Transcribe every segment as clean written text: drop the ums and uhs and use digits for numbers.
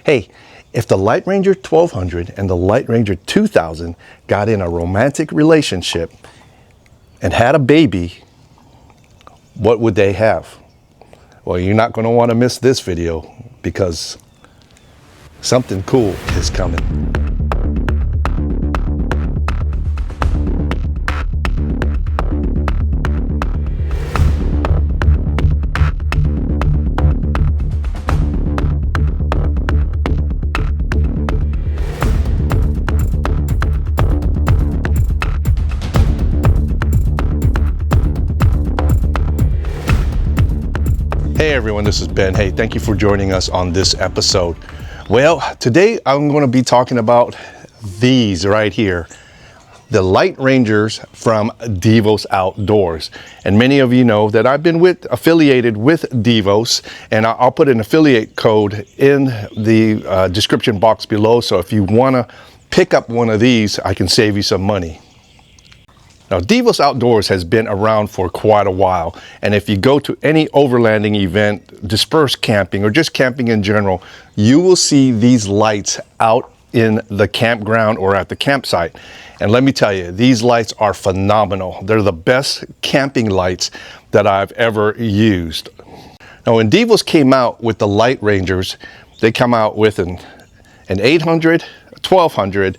Hey, if the Lightranger 1200 and the Lightranger 2000 got in a romantic relationship and had a baby, what would they have? Well, you're not going to want to miss this video because something cool is coming. Hey everyone, this is Ben. Hey, thank you for joining us on this episode. Well, today I'm going to be talking about these right here, the Lightrangers from Devos Outdoors. And many of you know that I've been affiliated with Devos, and I'll put an affiliate code in the description box below. So if you want to pick up one of these, I can save you some money. Now, Devos Outdoors has been around for quite a while, and if you go to any overlanding event, dispersed camping, or just camping in general, you will see these lights out in the campground or at the campsite. And let me tell you, these lights are phenomenal. They're the best camping lights that I've ever used. Now, when Devos came out with the Lightrangers, they come out with an 800, a 1200,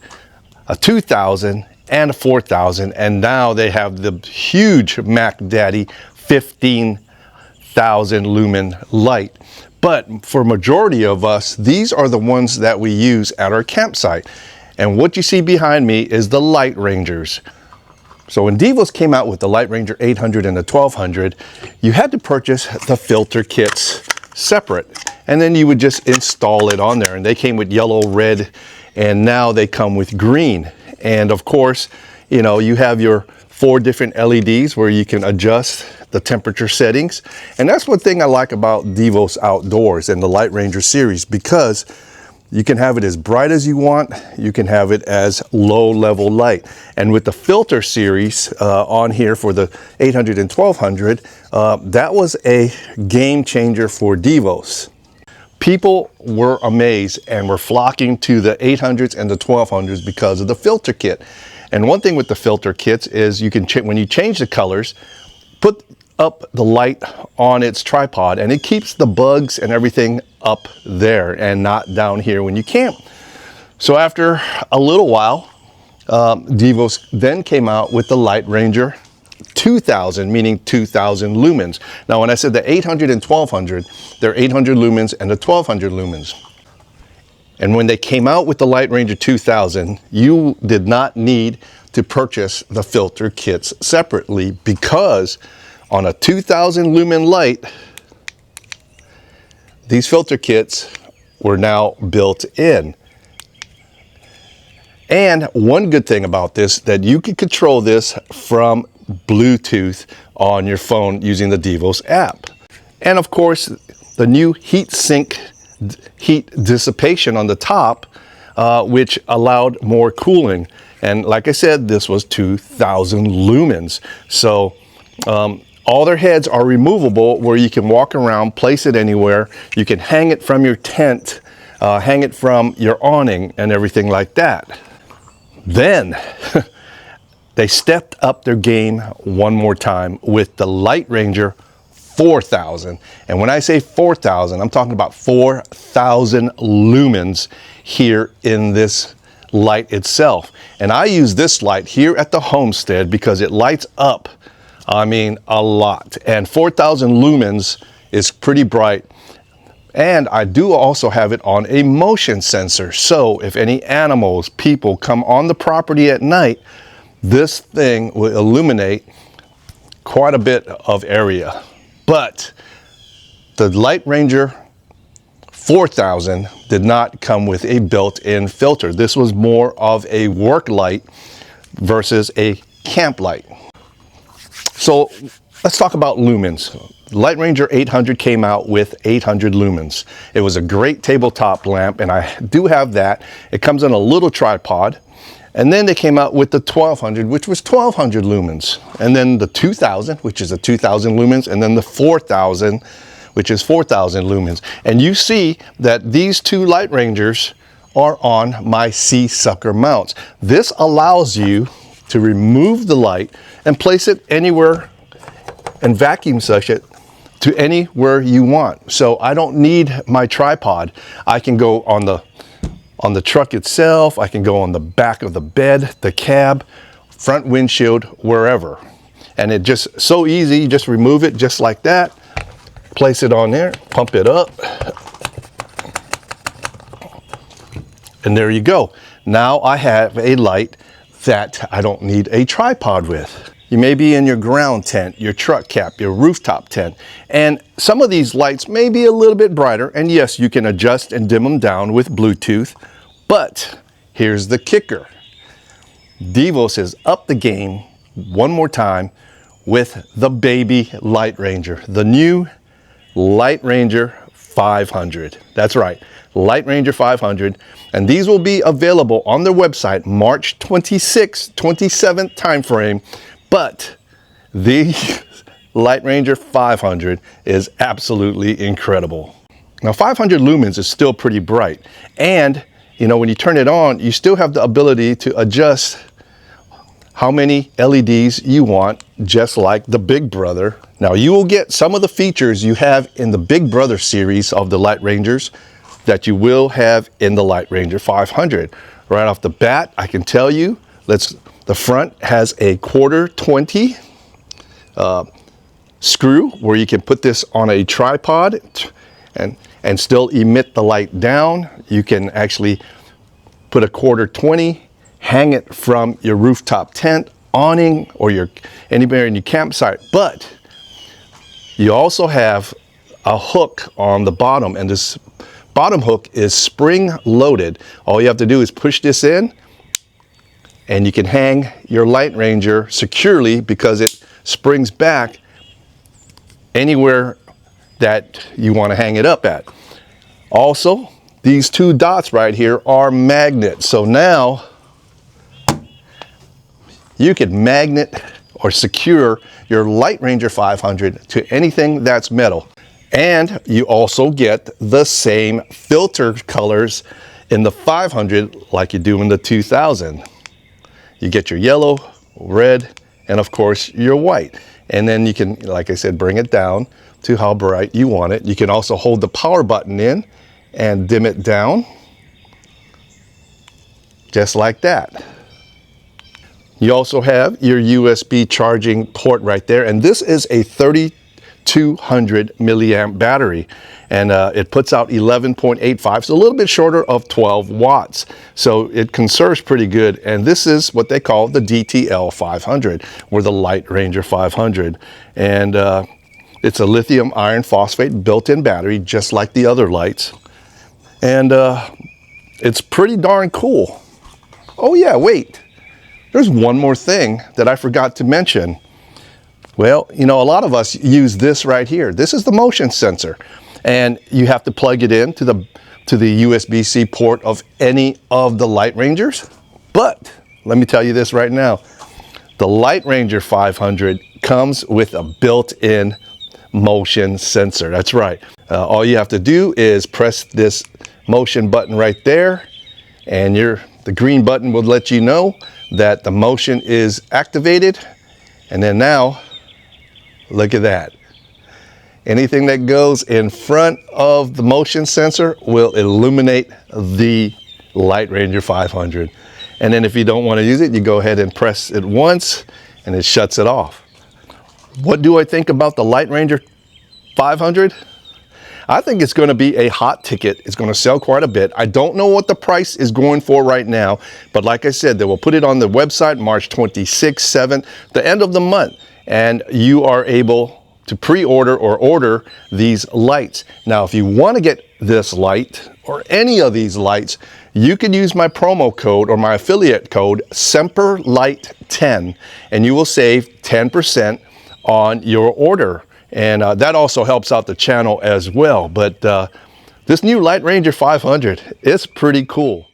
a 2000, and a 4000, and now they have the huge Mac Daddy 15,000 lumen light. But for majority of us, these are the ones that we use at our campsite. And what you see behind me is the Lightrangers. So when Devos came out with the Lightranger 800 and the 1200, you had to purchase the filter kits separate, and then you would just install it on there. And they came with yellow, red, and now they come with green. And of course, you know, you have your 4 different LEDs where you can adjust the temperature settings. And that's one thing I like about Devos Outdoors and the Lightranger series, because you can have it as bright as you want. You can have it as low level light. And with the filter series on here for the 800 and 1200, that was a game changer for Devos. People were amazed and were flocking to the 800s and the 1200s because of the filter kit. And one thing with the filter kits is you can, when you change the colors, put up the light on its tripod, and it keeps the bugs and everything up there and not down here when you camp. So after a little while, Devos then came out with the Lightranger 2000, meaning 2000 lumens. Now, when I said the 800 and 1200, they're 800 lumens and the 1200 lumens. And when they came out with the Lightranger 2000, you did not need to purchase the filter kits separately, because on a 2000 lumen light, these filter kits were now built in. And one good thing about this, that you can control this from Bluetooth on your phone using the Devos app. And of course, the new heat sink heat dissipation on the top, which allowed more cooling. And like I said, this was 2000 lumens. So all their heads are removable, where you can walk around, place it anywhere. You can hang it from your tent, hang it from your awning and everything like that. Then they stepped up their game one more time with the Lightranger 4000. And when I say 4000, I'm talking about 4000 lumens here in this light itself. And I use this light here at the homestead because it lights up, I mean, a lot. And 4000 lumens is pretty bright. And I do also have it on a motion sensor. So if any animals, people come on the property at night, this thing will illuminate quite a bit of area. But the Lightranger 4000 did not come with a built-in filter. This was more of a work light versus a camp light. So let's talk about lumens. Lightranger 800 came out with 800 lumens. It was a great tabletop lamp, and I do have that. It comes on a little tripod. And then they came out with the 1200, which was 1200 lumens. And then the 2000, which is a 2000 lumens. And then the 4000, which is 4,000 lumens. And you see that these two Lightrangers are on my C-sucker mounts. This allows you to remove the light and place it anywhere and vacuum suck it to anywhere you want. So I don't need my tripod. I can go on the truck itself, I can go on the back of the bed, the cab, front windshield, wherever. And it just so easy, you just remove it just like that, place it on there, pump it up, and there you go. Now I have a light that I don't need a tripod with. You may be in your ground tent, your truck cap, your rooftop tent, and some of these lights may be a little bit brighter, and yes, you can adjust and dim them down with Bluetooth, but here's the kicker. Devos has upped the game one more time with the baby Lightranger, the new Lightranger 500. That's right, Lightranger 500, and these will be available on their website March 26th, 27th timeframe. But the Lightranger 500 is absolutely incredible. Now 500 lumens is still pretty bright, and you know, when you turn it on, you still have the ability to adjust how many LEDs you want, just like the Big Brother. Now you will get some of the features you have in the Big Brother series of the Lightrangers that you will have in the Lightranger 500. Right off the bat, I can tell you, the front has a 1/4-20 screw where you can put this on a tripod and still emit the light down. You can actually put a 1/4-20, hang it from your rooftop tent, awning, or anywhere in your campsite. But you also have a hook on the bottom, and this bottom hook is spring loaded. All you have to do is push this in, and you can hang your Lightranger securely because it springs back anywhere that you want to hang it up at. Also, these two dots right here are magnets. So now you can magnet or secure your Lightranger 500 to anything that's metal. And you also get the same filter colors in the 500 like you do in the 2000. You get your yellow, red, and of course your white. And then you can, like I said, bring it down to how bright you want it. You can also hold the power button in and dim it down, just like that. You also have your USB charging port right there, and this is a 3200 milliamp battery, and it puts out 11.85, so a little bit shorter of 12 watts. So it conserves pretty good, and this is what they call the DTL 500, or the Lightranger 500. And it's a lithium iron phosphate built-in battery, just like the other lights. And it's pretty darn cool. Oh yeah, wait. There's one more thing that I forgot to mention. Well, you know, a lot of us use this right here. This is the motion sensor, and you have to plug it in to the USB-C port of any of the Lightrangers. But let me tell you this right now, the Lightranger 500 comes with a built-in motion sensor. That's right. All you have to do is press this motion button right there, and the green button will let you know that the motion is activated. And then now, look at that. Anything that goes in front of the motion sensor will illuminate the Lightranger 500. And then if you don't want to use it, you go ahead and press it once and it shuts it off. What do I think about the Lightranger 500? I think it's going to be a hot ticket. It's going to sell quite a bit. I don't know what the price is going for right now, but like I said, they will put it on the website March 26th, 7th, the end of the month, and you are able to pre-order or order these lights. Now, if you want to get this light or any of these lights, you can use my promo code or my affiliate code SemperLight10, and you will save 10% on your order. And that also helps out the channel as well. But this new Lightranger 500 is pretty cool.